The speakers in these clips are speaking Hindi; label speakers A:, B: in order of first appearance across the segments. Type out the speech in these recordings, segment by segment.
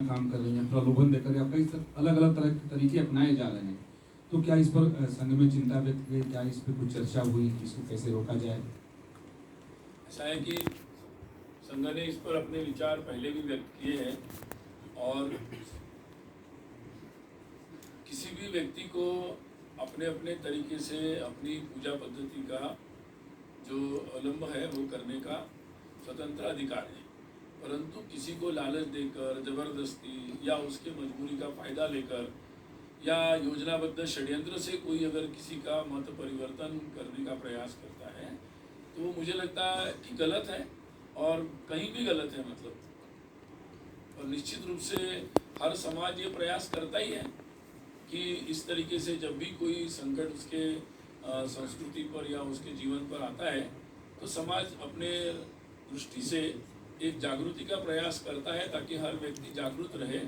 A: काम कर रही हैं, प्रलोभन देकर या कई अलग अलग तरह के तरीके अपनाए जा रहे हैं। तो क्या इस पर संघ में चिंता व्यक्त की, क्या इस पर कुछ चर्चा हुई कि इसको कैसे रोका जाए?
B: ऐसा है कि संघ ने इस पर अपने विचार पहले भी व्यक्त किए हैं और किसी भी व्यक्ति को अपने अपने तरीके से अपनी पूजा पद्धति का जो अवलंब है वो करने का स्वतंत्र अधिकार है, परंतु किसी को लालच देकर, जबरदस्ती या उसके मजबूरी का फायदा लेकर या योजनाबद्ध षड्यंत्र से कोई अगर किसी का मत परिवर्तन करने का प्रयास करता है तो वो मुझे लगता है कि गलत है और कहीं भी गलत है। मतलब और निश्चित रूप से हर समाज ये प्रयास करता ही है कि इस तरीके से जब भी कोई संकट उसके संस्कृति पर या उसके जीवन पर आता है तो समाज अपने दृष्टि से एक जागृति का प्रयास करता है ताकि हर व्यक्ति जागरूक रहे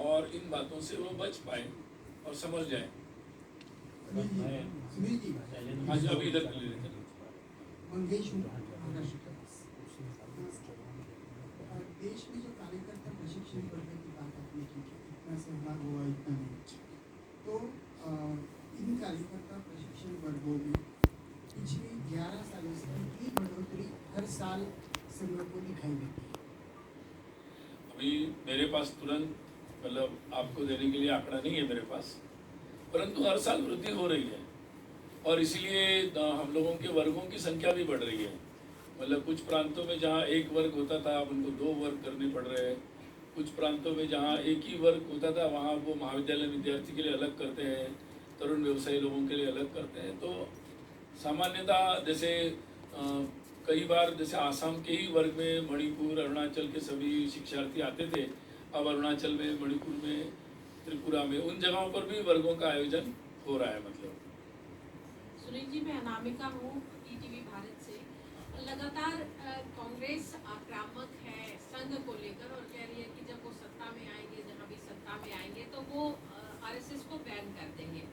B: और इन बातों से वो बच पाए और समझ जाए। आज अभी इधर ले लेते हैं।
C: देश में जो कार्यकर्ता प्रशिक्षण करने की बात आपने की, इतना सहभाग हुआ इतना नहीं, तो इन कार्यकर्ता प्रशिक्षण वर्गों में पिछले 11 सालों से इतनी बढ़ोतरी हर साल संघ को दिखाई देती है।
B: अभी मेरे पास तुरंत मतलब आपको देने के लिए आंकड़ा नहीं है मेरे पास, परंतु हर साल वृद्धि हो रही है और इसीलिए हम लोगों के वर्गों की संख्या भी बढ़ रही है। मतलब कुछ प्रांतों में जहाँ एक वर्ग होता था अब उनको 2 वर्ग करने पड़ रहे हैं, कुछ प्रांतों में जहाँ एक ही वर्ग होता था वहाँ वो महाविद्यालय विद्यार्थी के लिए अलग करते हैं, तरुण व्यवसायी लोगों के लिए अलग करते हैं। तो सामान्यतः जैसे कई बार जैसे आसाम के ही वर्ग में मणिपुर, अरुणाचल के सभी शिक्षार्थी आते थे, अब अरुणाचल में, मणिपुर में, त्रिपुरा में, उन जगहों पर भी वर्गों का आयोजन हो रहा है। मतलब
D: सुनील जी, मैं अनामिका हूँ ईटीवी भारत से। लगातार कांग्रेस आक्रामक है संघ को लेकर और कह रही है कि जब वो सत्ता में आएंगे, जहाँ भी सत्ता में आएंगे तो वो आरएसएस को बैन कर देंगे।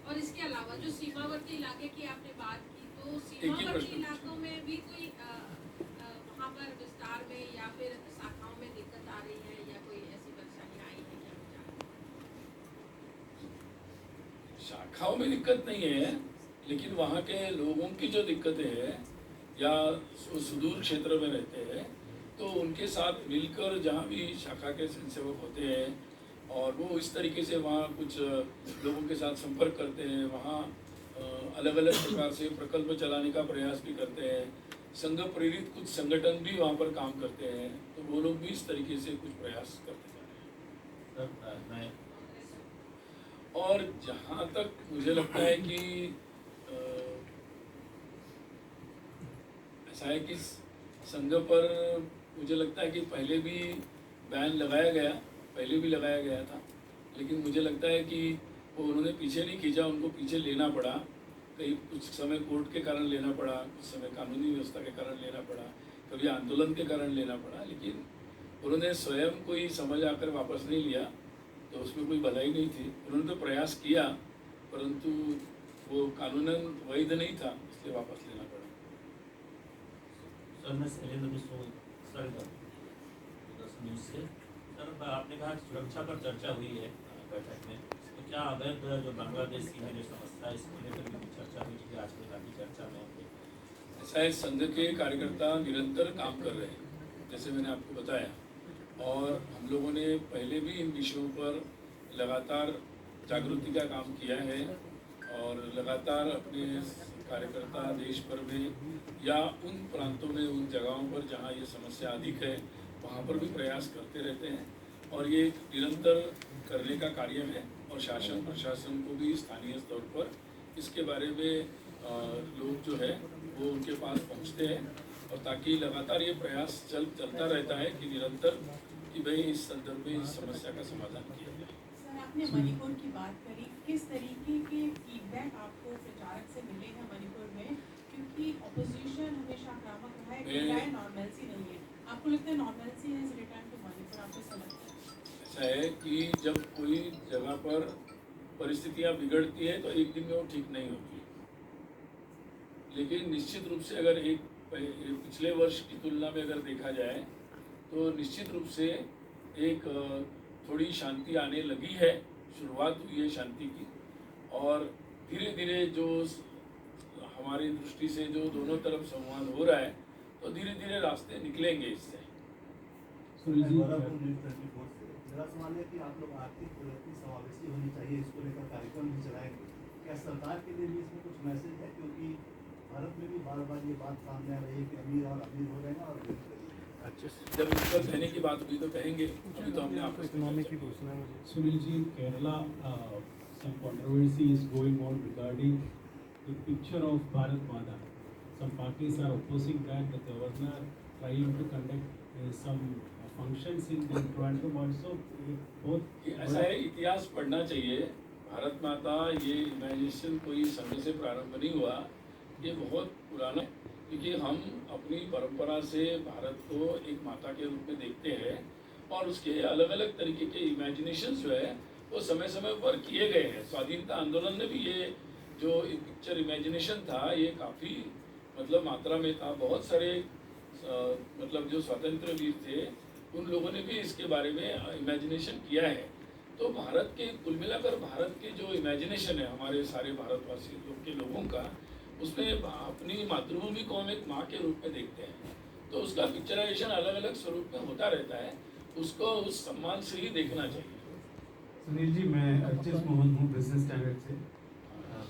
D: और इसके अलावा जो सीमावर्ती इलाके की आपने बात की, तो सीमावर्ती इलाकों में भी कोई वहाँ पर विस्तार में या फिर शाखाओं में दिक्कत आ रही है या कोई ऐसी परेशानी आई है क्या?
B: शाखाओं में दिक्कत नहीं है, लेकिन वहाँ के लोगों की जो दिक्कतें हैं या सुदूर क्षेत्र में रहते हैं तो उनके साथ मिलकर जहाँ भी शाखा के स्वयंसेवक होते हैं और वो इस तरीके से वहाँ कुछ लोगों के साथ संपर्क करते हैं, वहाँ अलग अलग प्रकार से प्रकल्प चलाने का प्रयास भी करते हैं। संघ प्रेरित कुछ संगठन भी वहाँ पर काम करते हैं, तो वो लोग भी इस तरीके से कुछ प्रयास करते जा रहे हैं। और जहाँ तक मुझे लगता है कि ऐसा है कि संघ पर मुझे लगता है कि पहले भी बैन लगाया गया था, लेकिन मुझे लगता है कि वो उन्होंने पीछे नहीं खींचा, उनको पीछे लेना पड़ा। कई कुछ समय कोर्ट के कारण लेना पड़ा, कुछ समय कानूनी व्यवस्था के कारण लेना पड़ा, कभी आंदोलन के कारण लेना पड़ा, लेकिन उन्होंने स्वयं कोई समझ आकर वापस नहीं लिया, तो उसमें कोई भलाई नहीं थी। उन्होंने तो प्रयास किया परंतु वो कानूनन वैध नहीं था, इसलिए वापस लेना पड़ा।
E: सर, मैं शैलेंद्र मिश्र न्यूज़ से। सर, आपने कहा सुरक्षा पर चर्चा हुई है बैठक में, तो क्या अवैध जो बांग्लादेश की है जो समस्या, इसको लेकर भी चर्चा हुई थी? आज में काफ़ी चर्चा में
B: ऐसा है, संघ के कार्यकर्ता निरंतर काम कर रहे हैं जैसे मैंने आपको बताया, और हम लोगों ने पहले भी इन विषयों पर लगातार जागृति का काम किया है और लगातार अपने कार्यकर्ता देश भर में या उन प्रांतों में, उन जगहों पर जहाँ ये समस्या अधिक है वहाँ पर भी प्रयास करते रहते हैं और ये निरंतर करने का कार्य है। और शासन प्रशासन को भी स्थानीय स्तर पर इसके बारे में लोग जो है वो उनके पास पहुँचते हैं और ताकि लगातार ये प्रयास चलता रहता है कि निरंतर कि भाई इस संदर्भ में इस समस्या का समाधान किया जाए।
D: सर, आपने मणिपुर की बात करी, किस तरीके के फीडबैक आपको प्रचारक से मिले हैं मणिपुर में? क्योंकि ऑपोजिशन हमेशा आक्रामक रहा है कि नॉर्मलसी नहीं है, आपको लगता है नॉर्मलसी है इस रिटर्न टू मणिपुर? आपको समझता है
B: ऐसा है कि जब कोई जगह पर परिस्थितियाँ बिगड़ती है तो एक दिन में वो ठीक नहीं होती, लेकिन निश्चित रूप से अगर एक पिछले वर्ष की तुलना में अगर देखा जाए तो निश्चित रूप से एक थोड़ी शांति आने लगी है, शुरुआत हुई है शांति की, और धीरे धीरे जो हमारी दृष्टि से जो दोनों तरफ संवाद हो रहा है, तो धीरे धीरे रास्ते निकलेंगे इससे।
A: सुनील जी,
F: मेरा सवाल है कि आप लोग आर्थिक प्रगति समावेशी होनी चाहिए, इसको लेकर कार्यक्रम भी चलाएंगे, क्या सरकार के लिए भी इसमें कुछ मैसेज है? क्योंकि भारत में भी बार बार ये बात सामने आ रही है कि अमीर और अमीर हो रहे हैं और गरीब गरीब।
B: जब इस पर कहने की बात हुई तो कहेंगे, अभी तो हमने आपको
F: इकोनॉमिक की घोषणा है।
G: Sunil ji, in Kerala, some controversy is going on regarding the picture of Bharat Mata. Some parties are opposing that. The governor trying to conduct some functions in Trivandrum also. Both.
B: ऐसा है, इतिहास पढ़ना चाहिए। भारत माता ये इमेजिनेशन कोई समय से प्रारंभ नहीं हुआ, ये बहुत पुराना है, क्योंकि हम अपनी परंपरा से भारत को एक माता के रूप में देखते हैं, और उसके अलग अलग तरीके के इमेजिनेशन जो है वो समय समय पर किए गए हैं। स्वाधीनता आंदोलन ने भी ये जो पिक्चर इमेजिनेशन था, ये काफ़ी मतलब मात्रा में था। बहुत सारे मतलब जो स्वतंत्र वीर थे, उन लोगों ने भी इसके बारे में इमेजिनेशन किया है। तो भारत के कुल मिलाकर भारत के जो इमेजिनेशन है हमारे सारे भारतवासी लोग के लोगों का, उसमें अपनी मातृभूमि को हम एक माँ के रूप में देखते हैं, तो उसका पिक्चराइजेशन अलग अलग स्वरूप में होता रहता है, उसको उस सम्मान से ही देखना चाहिए।
H: सुनील जी, मैं अर्चित मोहन हूँ बिजनेस स्टैंडर्ड से।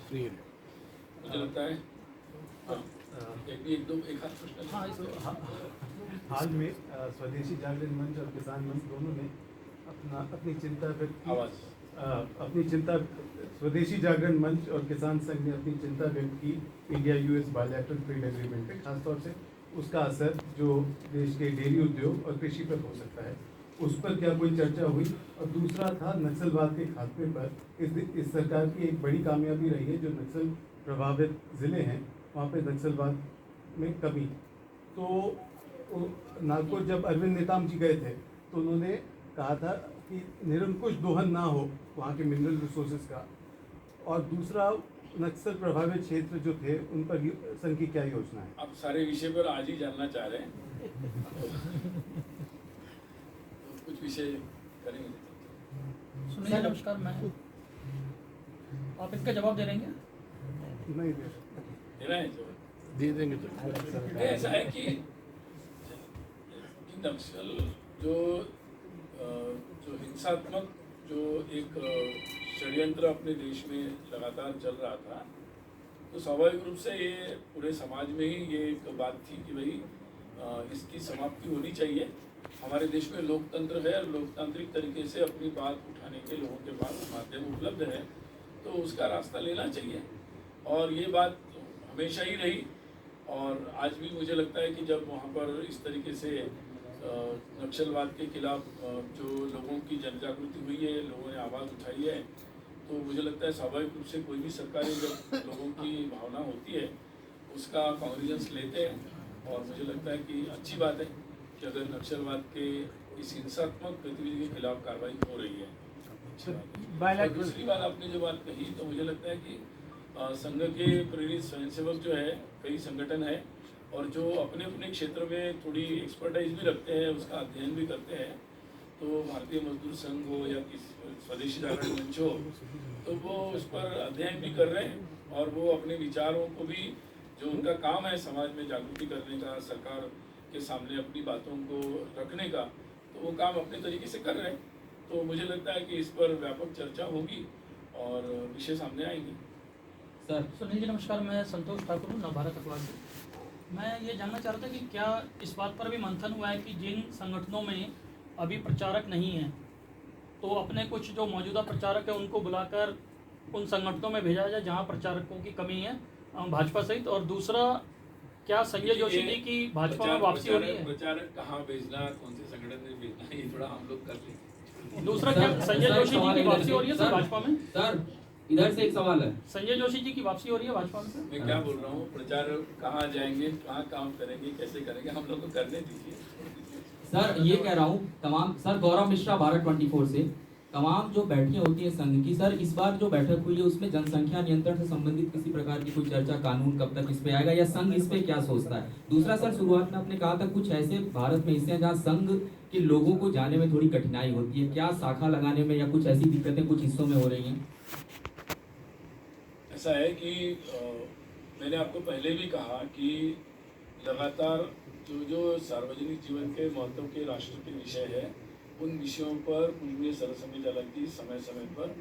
B: मुझे लगता है एक हाथ प्रश्न।
F: हाल में स्वदेशी जागरण मंच और किसान मंच दोनों ने अपनी चिंता व्यक्त की। अपनी चिंता स्वदेशी जागरण मंच और किसान संघ ने अपनी चिंता व्यक्त की India US bilateral trade agreement पे, खासतौर से उसका असर जो देश के डेयरी उद्योग और कृषि पर हो सकता है, उस पर क्या कोई चर्चा हुई? और दूसरा था नक्सलवाद के खात्मे पर। इस सरकार की एक बड़ी कामयाबी रही है, जो नक्सल प्रभावित ज़िले हैं वहाँ पे नक्सलवाद में कमी। तो नागपुर जब अरविंद नेताम जी गए थे तो उन्होंने कहा था कि निरंकुश दोहन ना हो वहाँ के मिनरल रिसोर्सेज का। और दूसरा, नक्सल प्रभावित क्षेत्र जो थे उन पर संघ की क्या योजना है?
B: आप सारे विषय पर आज ही जानना चाह रहे हैं, तो कुछ विषय करेंगे।
I: सुनील जी नमस्कार, मैं आप इसका जवाब दे देंगे?
F: नहीं दे
B: देना है जो
F: दे देंगे तो
B: ऐसा है कि नक्सल जो हिंसात्मक जो एक षड्यंत्र अपने देश में लगातार चल रहा था, तो स्वाभाविक रूप से ये पूरे समाज में ही ये एक बात थी कि भाई इसकी समाप्ति होनी चाहिए। हमारे देश में लोकतंत्र है और लोकतांत्रिक तरीके से अपनी बात उठाने के लोगों के पास माध्यम उपलब्ध है, तो उसका रास्ता लेना चाहिए। और ये बात हमेशा ही रही, और आज भी मुझे लगता है कि जब वहाँ पर इस तरीके से नक्सलवाद के खिलाफ जो लोगों की जनजागृति हुई है, लोगों ने आवाज़ उठाई है, तो मुझे लगता है स्वाभाविक रूप से कोई भी सरकारें जब लोगों की भावना होती है उसका कॉन्ग्रेजेंस लेते हैं। और मुझे लगता है कि अच्छी बात है कि अगर नक्सलवाद के इस हिंसात्मक गतिविधि के खिलाफ कार्रवाई हो रही है, अच्छी बात है। और दूसरी बात आपने जो बात कही, तो मुझे लगता है कि संघ के प्रेरित स्वयंसेवक जो है, कई संगठन है और जो अपने अपने क्षेत्र में थोड़ी एक्सपर्टाइज भी रखते हैं, उसका अध्ययन भी करते हैं, तो भारतीय मजदूर संघ हो या किसी स्वदेशी जागरण मंच हो, तो वो उस पर अध्ययन भी कर रहे हैं और वो अपने विचारों को भी, जो उनका काम है समाज में जागृति करने का, सरकार के सामने अपनी बातों को रखने का, तो वो काम अपने तरीके से कर रहे हैं। तो मुझे लगता है कि इस पर व्यापक चर्चा होगी और विषय सामने आएंगे।
I: सर सुनील जी नमस्कार, मैं संतोष ठाकुर हूँ, नवभारत अखबार से। मैं ये जानना चाह रहा था कि क्या इस बात पर भी मंथन हुआ है कि जिन संगठनों में अभी प्रचारक नहीं हैं, तो अपने कुछ जो मौजूदा प्रचारक हैं उनको बुलाकर उन संगठनों में भेजा जाए जहाँ प्रचारकों की कमी है, भाजपा सहित। और दूसरा, क्या संजय जोशी जी की भाजपा में वापसी हो रही है?
B: प्रचारक कहाँ भेजना, कौन से संगठन में भेजना, ये थोड़ा हम लोग कर लेंगे।
I: दूसरा, क्या संजय जोशी जी की वापसी हो रही है सर भाजपा में?
J: सर इधर से एक सवाल है।
I: संजय जोशी जी की वापसी हो रही है भाजपा में?
B: मैं क्या बोल रहा हूँ, प्रचारक कहाँ जाएंगे, कहाँ काम करेंगे, कैसे करेंगे, हम लोग को करने दीजिए।
J: सर ये कह रहा हूँ तमाम, सर गौरव मिश्रा भारत 24 से, तमाम जो बैठकें होती है संघ की, सर इस बार जो बैठक हुई है उसमें जनसंख्या नियंत्रण से संबंधित किसी प्रकार की कोई चर्चा, कानून कब तक इस पे आएगा या संघ इस पे क्या सोचता है? दूसरा सर, शुरुआत में आपने कहा था कुछ ऐसे भारत में हिस्से हैं जहाँ संघ कि लोगों को जाने में थोड़ी कठिनाई होती है? क्या शाखा लगाने में या कुछ ऐसी दिक्कतें कुछ हिस्सों में हो रही हैं?
B: ऐसा है कि मैंने आपको पहले भी कहा कि लगातार जो सार्वजनिक जीवन के महत्व के राष्ट्र के विषय है, उन विषयों पर पूजनीय सरस्वती अलग जी समय समय पर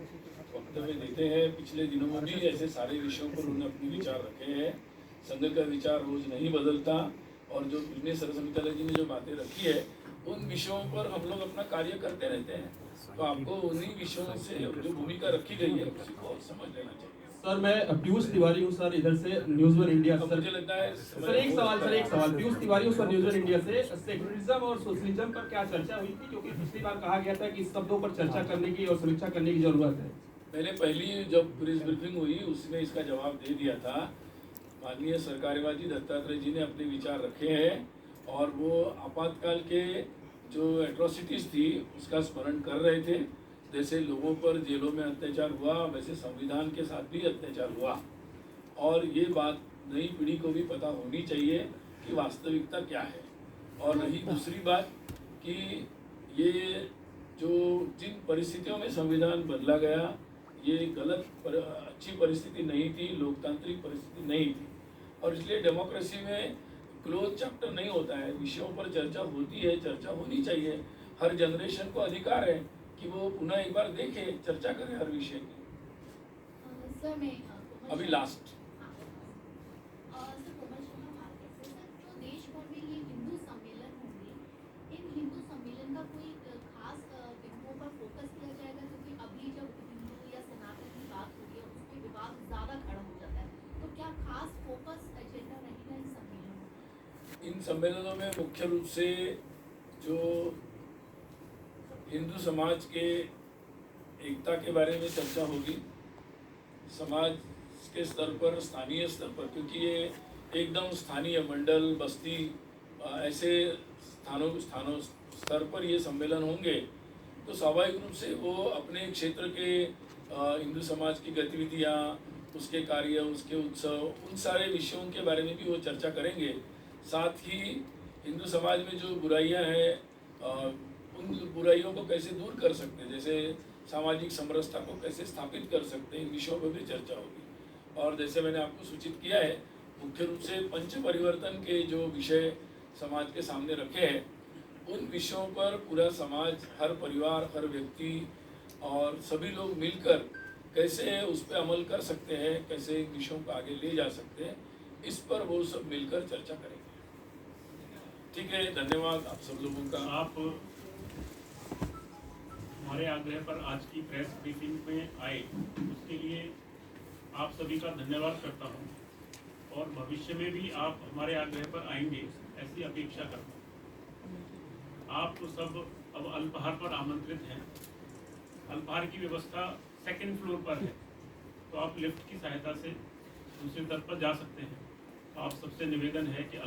B: वक्तव्य देते हैं। पिछले दिनों में भी ऐसे सारे विषयों पर उन्होंने अपने विचार रखे हैं। संघ का विचार रोज नहीं बदलता, और जो पूजनीय सरस्वती अलग जी ने जो बातें रखी है, उन विषयों पर हम लोग अपना कार्य करते रहते हैं। तो आपको उन्हीं विषयों से जो भूमिका रखी गई है उसी को समझ लेना चाहिए।
K: सर, मैं पीयूष तिवारी हूँ सर, इधर से न्यूज़ वन इंडिया।
B: अब
K: सर
B: मुझे लगता है
K: सर एक सवाल पीयूष तिवारी हूँ सर, न्यूज़ वन इंडिया से। सेक्युलरिज्म और सोशलिज्म पर क्या चर्चा हुई थी? क्योंकि पिछली बार कहा गया था कि इस शब्दों पर चर्चा करने की और समीक्षा करने की जरूरत है।
B: मैंने पहली जब प्रेस ब्रीफिंग हुई उसमें इसका जवाब दे दिया था। माननीय सरकार्यवाह दत्तात्रेय जी ने अपने विचार रखे हैं, और वो आपातकाल के जो एट्रोसिटीज थी उसका स्मरण कर रहे थे। जैसे लोगों पर जेलों में अत्याचार हुआ, वैसे संविधान के साथ भी अत्याचार हुआ, और ये बात नई पीढ़ी को भी पता होनी चाहिए कि वास्तविकता क्या है। और रही दूसरी बात कि ये जो जिन परिस्थितियों में संविधान बदला गया, ये अच्छी परिस्थिति नहीं थी, लोकतांत्रिक परिस्थिति नहीं थी, और इसलिए डेमोक्रेसी में क्लोज चैप्टर नहीं होता है। विषयों पर चर्चा होती है, चर्चा होनी चाहिए। हर जनरेशन को अधिकार है कि वो पुनः एक बार देखे, चर्चा करे हर विषय की। अभी लास्ट इन सम्मेलनों में मुख्य रूप से जो हिंदू समाज के एकता के बारे में चर्चा होगी, समाज के स्तर पर, स्थानीय स्तर पर, क्योंकि ये एकदम स्थानीय मंडल, बस्ती, ऐसे स्थानों स्तर पर ये सम्मेलन होंगे, तो स्वाभाविक रूप से वो अपने क्षेत्र के हिंदू समाज की गतिविधियाँ, उसके कार्य, उसके उत्सव, उन सारे विषयों के बारे में भी वो चर्चा करेंगे। साथ ही हिंदू समाज में जो बुराइयां हैं, उन बुराइयों को कैसे दूर कर सकते हैं, जैसे सामाजिक समरसता को कैसे स्थापित कर सकते हैं, इन विषयों पर भी चर्चा होगी। और जैसे मैंने आपको सूचित किया है, मुख्य रूप से पंच परिवर्तन के जो विषय समाज के सामने रखे हैं, उन विषयों पर पूरा समाज, हर परिवार, हर व्यक्ति और सभी लोग मिलकर कैसे उस पर अमल कर सकते हैं, कैसे इन विषयों को आगे ले जा सकते हैं, इस पर वो सब मिलकर चर्चा करेंगे। ठीक है, धन्यवाद आप सब लोगों का।
G: आप हमारे आग्रह पर आज की प्रेस ब्रीफिंग में आए, उसके लिए आप सभी का धन्यवाद करता हूं, और भविष्य में भी आप हमारे आग्रह पर आएंगे ऐसी अपेक्षा करता हूं। आप तो सब अब अल्पाहार पर आमंत्रित हैं। अल्पाहार की व्यवस्था 2nd फ्लोर पर है, तो आप लिफ्ट की सहायता से दूसरी तरफ पर जा सकते हैं। तो आप सबसे निवेदन है कि